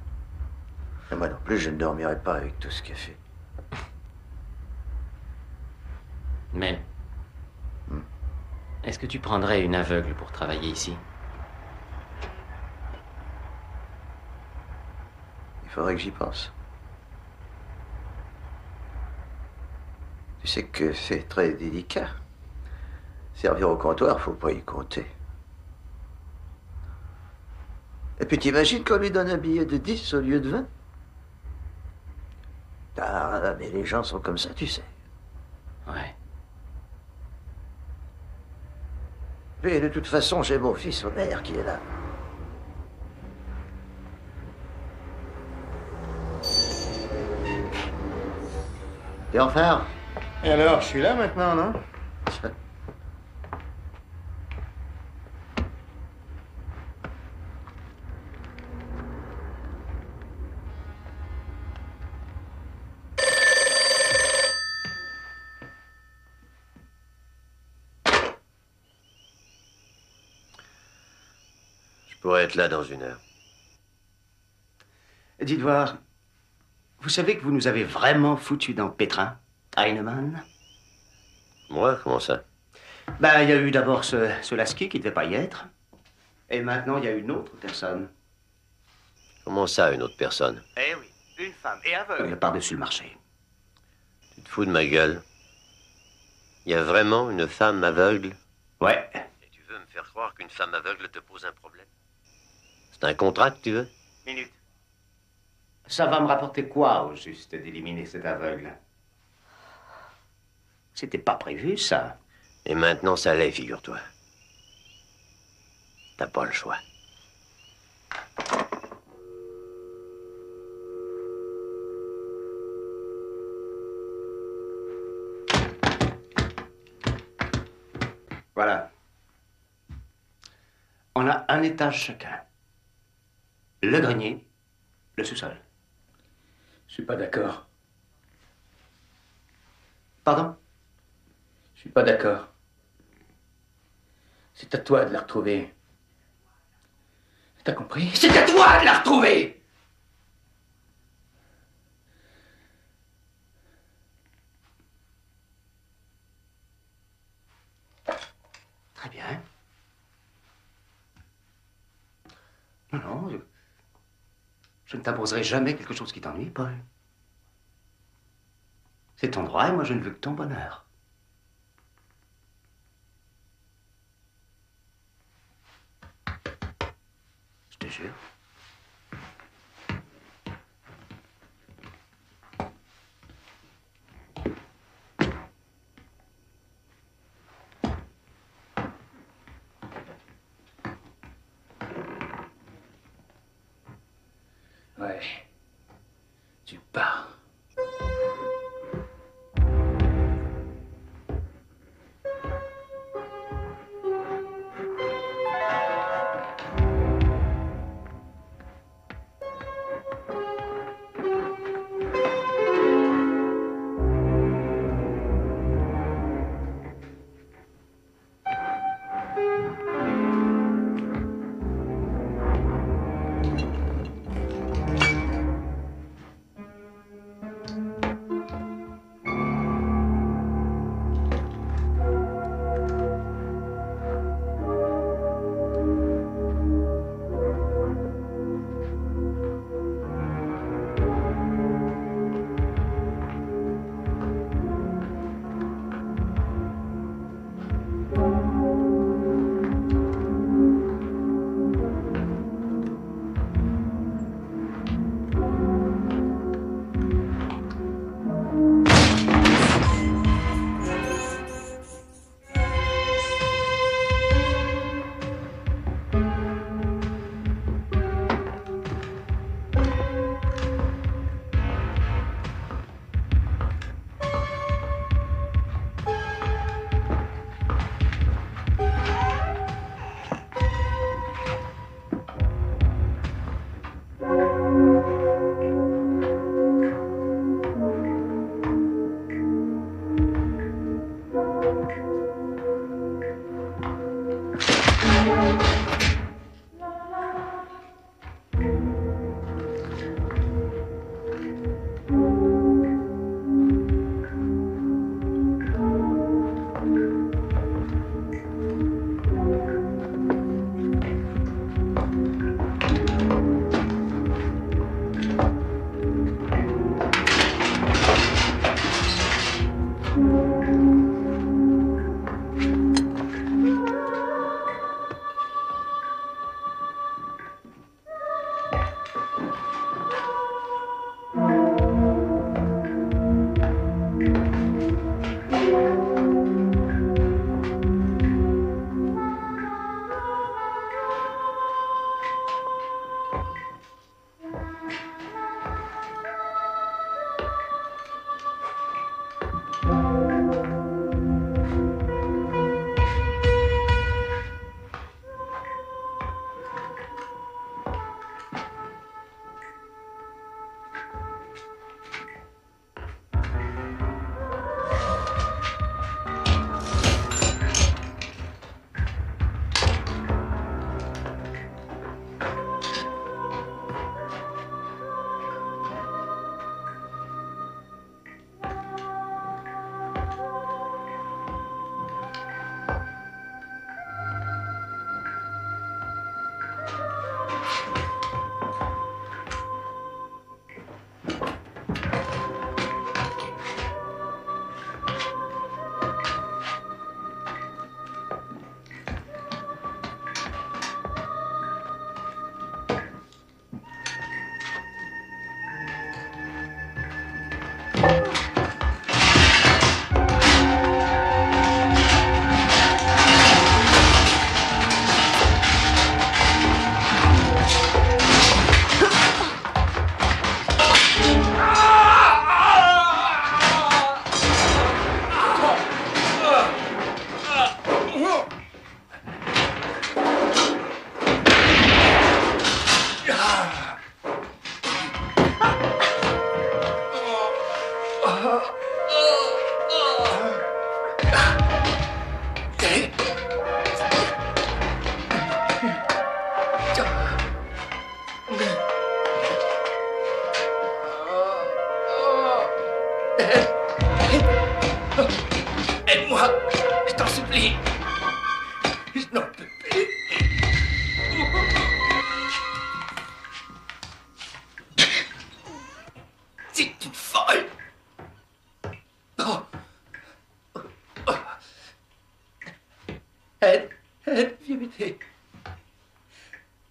Et moi non plus, je ne dormirai pas avec tout ce qu'il a fait. Mais... Est-ce que tu prendrais une aveugle pour travailler ici? Il faudrait que j'y pense. Tu sais que c'est très délicat. Servir au comptoir, faut pas y compter. Et puis t'imagines qu'on lui donne un billet de 10 au lieu de 20? Ah, mais les gens sont comme ça, tu sais. Ouais. Et de toute façon, j'ai mon fils Omer qui est là. T'es en retard? Et alors, je suis là maintenant, non? Je pourrais être là dans 1 heure. Dites voir, vous savez que vous nous avez vraiment foutu dans le pétrin, Heinemann? Moi, comment ça? Ben, il y a eu d'abord ce Lasky qui ne devait pas y être. Et maintenant, il y a une autre personne. Comment ça, une autre personne? Eh oui, une femme et aveugle. Par-dessus le marché. Tu te fous de ma gueule? Il y a vraiment une femme aveugle? Ouais. Et tu veux me faire croire qu'une femme aveugle te pose un problème? C'est un contrat que tu veux? Minute. Ça va me rapporter quoi, au juste, d'éliminer cet aveugle? C'était pas prévu, ça. Et maintenant, ça l'est, figure-toi. T'as pas le choix. Voilà. On a un étage chacun. Le grenier, le sous-sol. Je suis pas d'accord. Pardon? Je suis pas d'accord. C'est à toi de la retrouver. T'as compris? C'est à toi de la retrouver! Très bien. Non, non, je ne t'imposerai jamais quelque chose qui t'ennuie, Paul. C'est ton droit et moi je ne veux que ton bonheur. Je te jure. Ouais. Tu pars.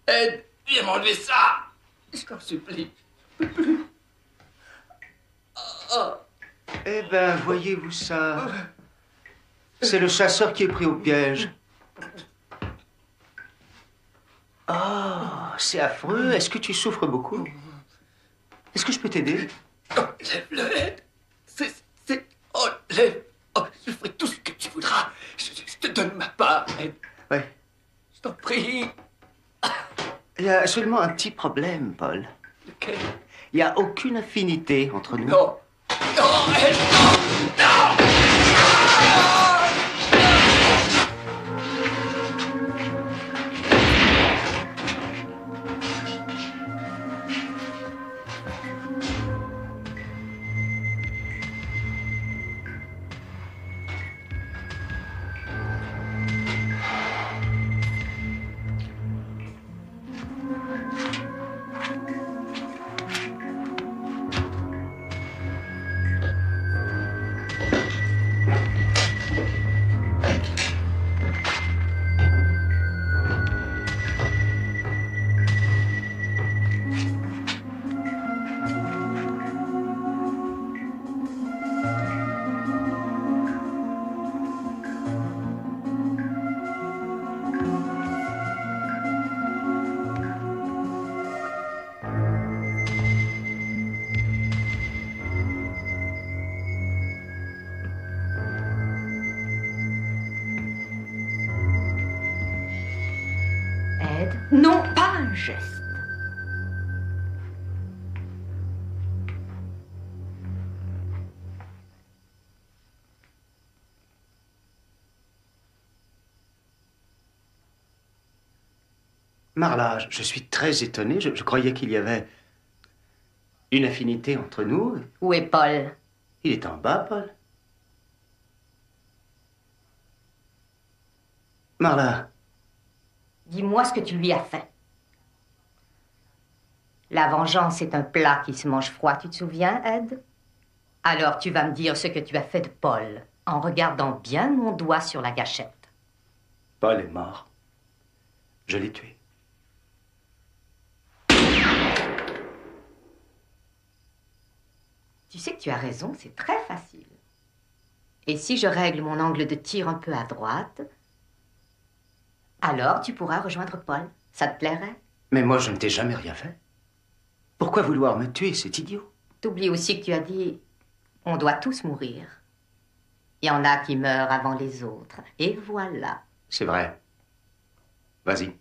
Ed, viens m'enlever ça. Je t'en supplie. Je peux plus. Eh ben, voyez-vous ça? C'est le chasseur qui est pris au piège. Oh, c'est affreux. Est-ce que tu souffres beaucoup? Est-ce que je peux t'aider? Enlève-le, Ed. Enlève. Oh, je ferai tout ce que tu voudras. Je te donne ma part, Ed. Ouais. Je t'en prie. Il y a seulement un petit problème, Paul. Lequel? Il n'y a aucune affinité entre nous. Non. Non, Ed, non. Non. Non, pas un geste. Marla, je suis très étonné. Je croyais qu'il y avait une affinité entre nous. Où est Paul? Il est en bas, Paul. Marla. Dis-moi ce que tu lui as fait. La vengeance est un plat qui se mange froid, tu te souviens, Ed? Alors tu vas me dire ce que tu as fait de Paul, en regardant bien mon doigt sur la gâchette. Paul est mort. Je l'ai tué. Tu sais que tu as raison, c'est très facile. Et si je règle mon angle de tir un peu à droite, alors tu pourras rejoindre Paul. Ça te plairait? Mais moi, je ne t'ai jamais rien fait. Pourquoi vouloir me tuer? C'est idiot. T'oublies aussi que tu as dit on doit tous mourir. Il y en a qui meurent avant les autres. Et voilà. C'est vrai. Vas-y.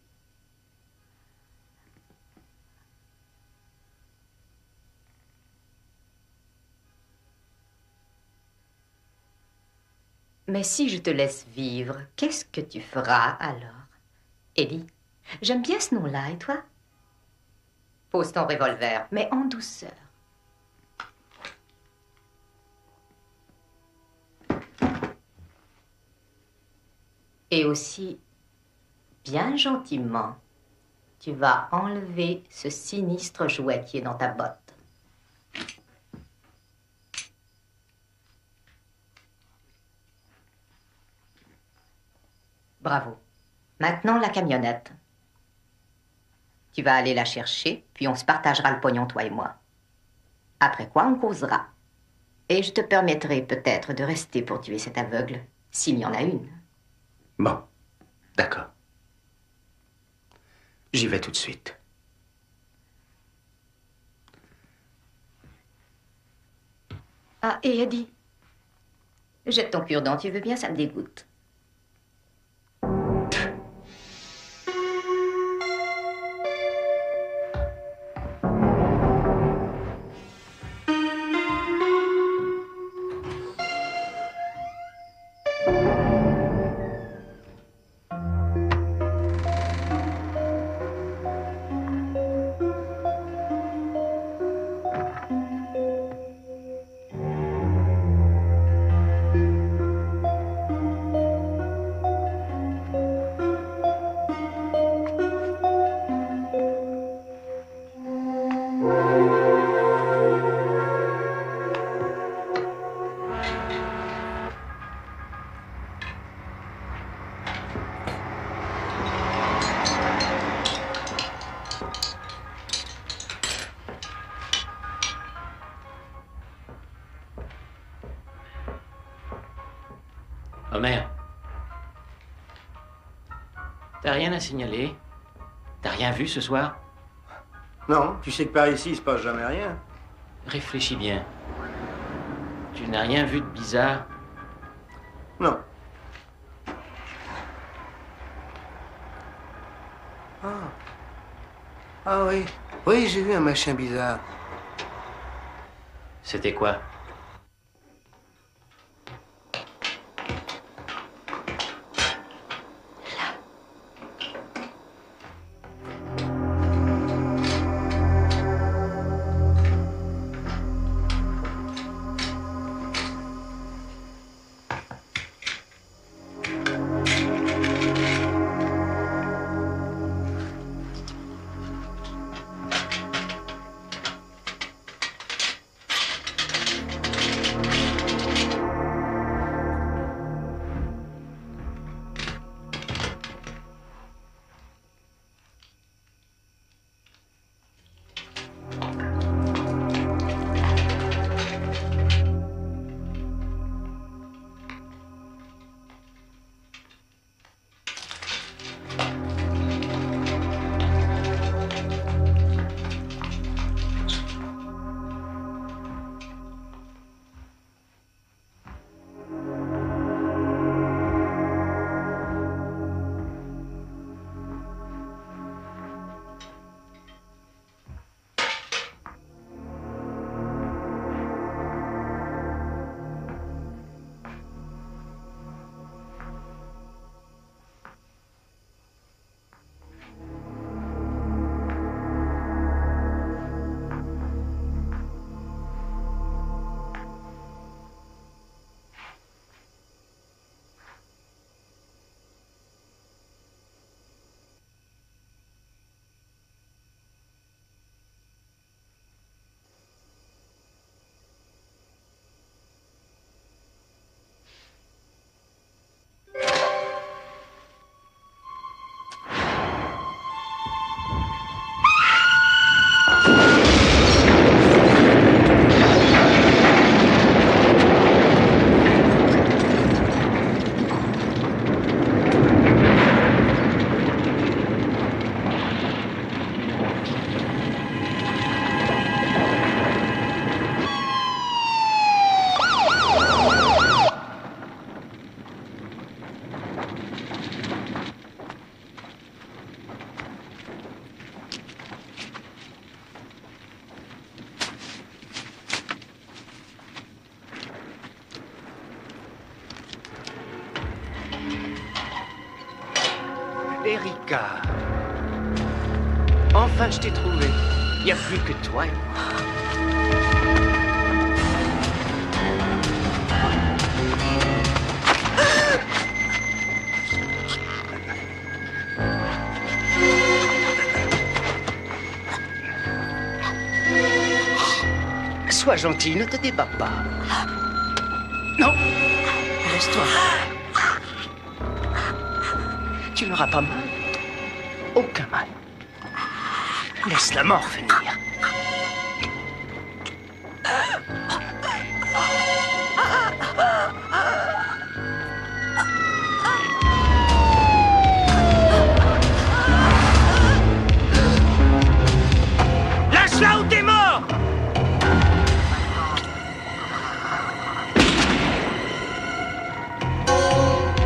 Mais si je te laisse vivre, qu'est-ce que tu feras alors? Ellie, j'aime bien ce nom-là, et toi? Pose ton revolver, mais en douceur. Et aussi, bien gentiment, tu vas enlever ce sinistre jouet qui est dans ta botte. Bravo. Maintenant, la camionnette. Tu vas aller la chercher, puis on se partagera le pognon, toi et moi. Après quoi, on causera. Et je te permettrai peut-être de rester pour tuer cet aveugle, s'il y en a une. Bon, d'accord. J'y vais tout de suite. Ah, et Eddie, jette ton cure-dent, tu veux bien, ça me dégoûte. Homer. T'as rien à signaler? T'as rien vu ce soir? Non, tu sais que par ici, il se passe jamais rien. Réfléchis bien. Tu n'as rien vu de bizarre? Non. Ah oui. Oui, j'ai vu un machin bizarre. C'était quoi? Erika. Enfin, je t'ai trouvé. Il n'y a plus que toi et moi. Sois gentil, ne te débat pas. Non, laisse-toi. Tu n'auras pas mal. Aucun mal. Laisse la mort venir. Lâche-la ou t'es mort!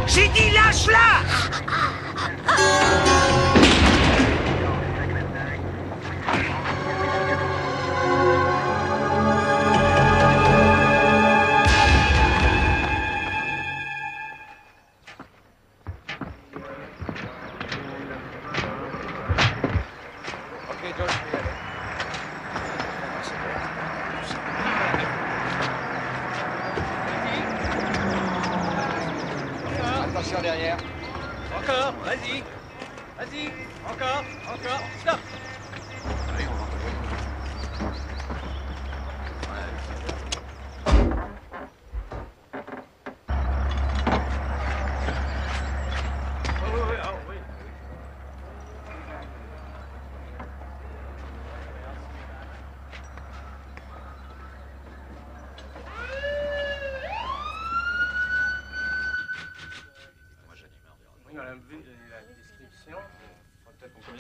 J'ai dit lâche-la!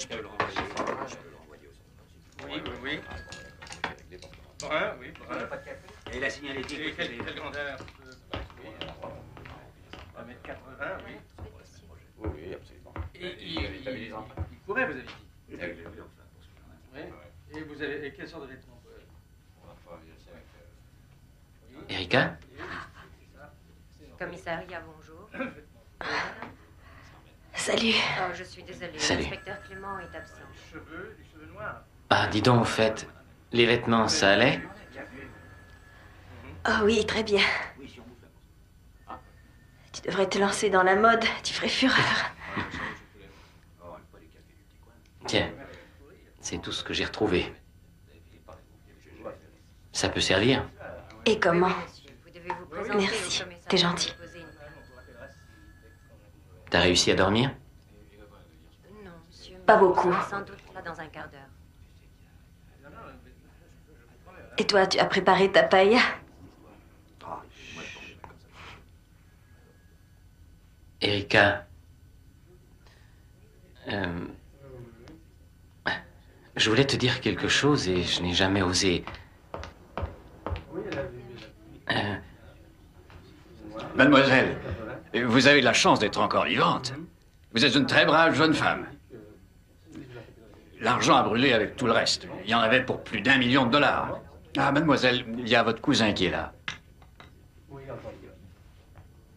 Je peux le renvoyer. Oui, oui, oui. Brun, oui, brun. Et la signalétique. Et quelle grandeur? 1m80, oui. Oui, absolument. Et il courait, vous avez dit? Oui. Et vous avez et quelle sorte de vêtements? Erika? Commissariat, bonjour. Salut. Oh, je suis désolée. Salut. L'inspecteur Clément est absent. Les cheveux noirs. Ah, dis donc, au fait, les vêtements, ça allait? Oh oui, très bien. Tu devrais te lancer dans la mode, tu ferais fureur. Tiens, c'est tout ce que j'ai retrouvé. Ça peut servir. Et comment? Vous devez vous présenter Merci, au commissariat t'es gentil. et poser une plainte. T'as réussi à dormir? Non, monsieur. Pas mais beaucoup. il sera sans doute là dans un quart d'heure. Et toi, tu as préparé ta paella? Erika, je voulais te dire quelque chose et je n'ai jamais osé. Mademoiselle, vous avez la chance d'être encore vivante. Vous êtes une très brave jeune femme. L'argent a brûlé avec tout le reste. Il y en avait pour plus d'1 million de dollars. Ah, mademoiselle, il y a votre cousin qui est là.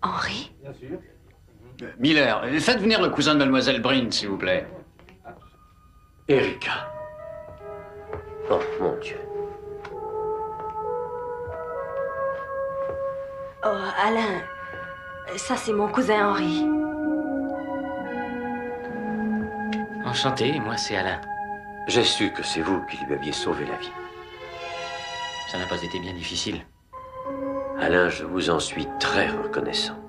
Henri? Miller, faites venir le cousin de mademoiselle Breen, s'il vous plaît. Erika. Oh, mon Dieu. Oh, Alain, ça c'est mon cousin Henri. Enchanté, moi c'est Alain. J'ai su que c'est vous qui lui aviez sauvé la vie. Ça n'a pas été bien difficile. Alain, je vous en suis très reconnaissant.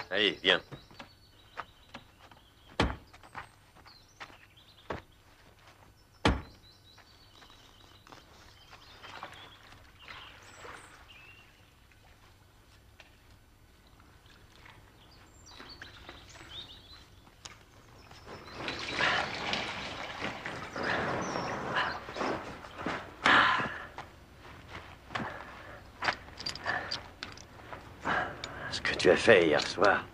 Allez, viens. Ce que tu as fait hier soir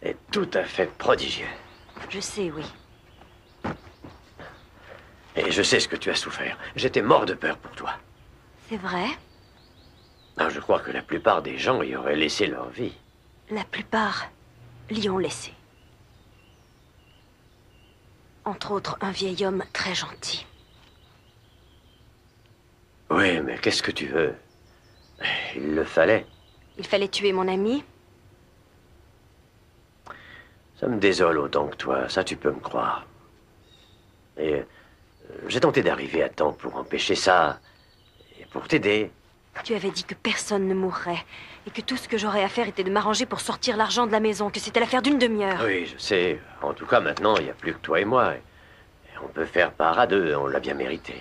est tout à fait prodigieux. Je sais, oui. Et je sais ce que tu as souffert. J'étais mort de peur pour toi. C'est vrai? Ah, je crois que la plupart des gens y auraient laissé leur vie. La plupart l'y ont laissé. Entre autres, un vieil homme très gentil. Oui, mais qu'est-ce que tu veux? Il le fallait. Il fallait tuer mon ami? Ça me désole autant que toi, ça tu peux me croire. Et j'ai tenté d'arriver à temps pour empêcher ça, et pour t'aider. Tu avais dit que personne ne mourrait, et que tout ce que j'aurais à faire était de m'arranger pour sortir l'argent de la maison, que c'était l'affaire d'une demi-heure. Oui, je sais. En tout cas, maintenant, il n'y a plus que toi et moi. Et on peut faire part à deux, on l'a bien mérité.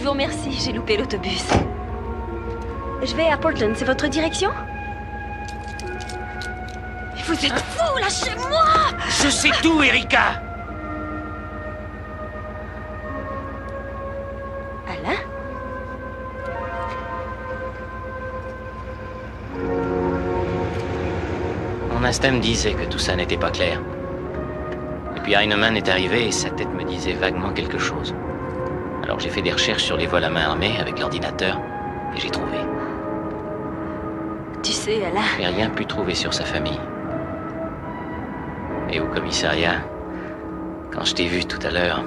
Je vous remercie, j'ai loupé l'autobus. Je vais à Portland, c'est votre direction? Vous êtes fous, lâchez-moi! Je sais tout, Erika! Alain? Mon instinct me disait que tout ça n'était pas clair. Et puis Heinemann est arrivé et sa tête me disait vaguement quelque chose. Alors j'ai fait des recherches sur les vols à main armée avec l'ordinateur et j'ai trouvé. Tu sais, Alain... J'ai rien pu trouver sur sa famille. Et au commissariat, quand je t'ai vu tout à l'heure,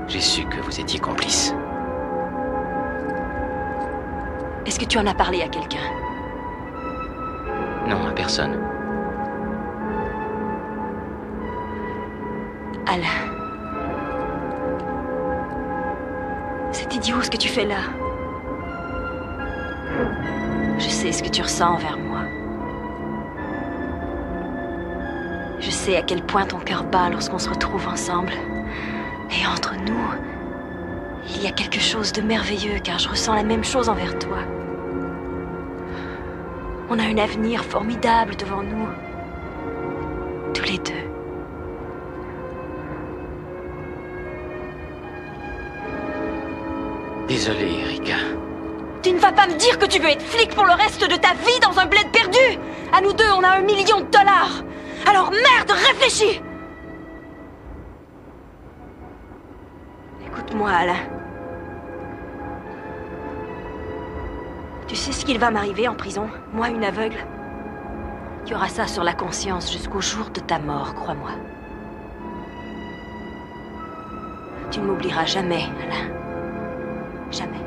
j'ai su que vous étiez complice. Est-ce que tu en as parlé à quelqu'un? Non, à personne. Alain... C'est idiot ce que tu fais là. Je sais ce que tu ressens envers moi. Je sais à quel point ton cœur bat lorsqu'on se retrouve ensemble. Et entre nous, il y a quelque chose de merveilleux car je ressens la même chose envers toi. On a un avenir formidable devant nous. Tous les deux. Désolé, Erika. Tu ne vas pas me dire que tu veux être flic pour le reste de ta vie dans un bled perdu! À nous deux, on a $1 million! Alors merde, réfléchis! Écoute-moi, Alain. Tu sais ce qu'il va m'arriver en prison? Moi, une aveugle. Tu auras ça sur la conscience jusqu'au jour de ta mort, crois-moi. Tu ne m'oublieras jamais, Alain. Jamais.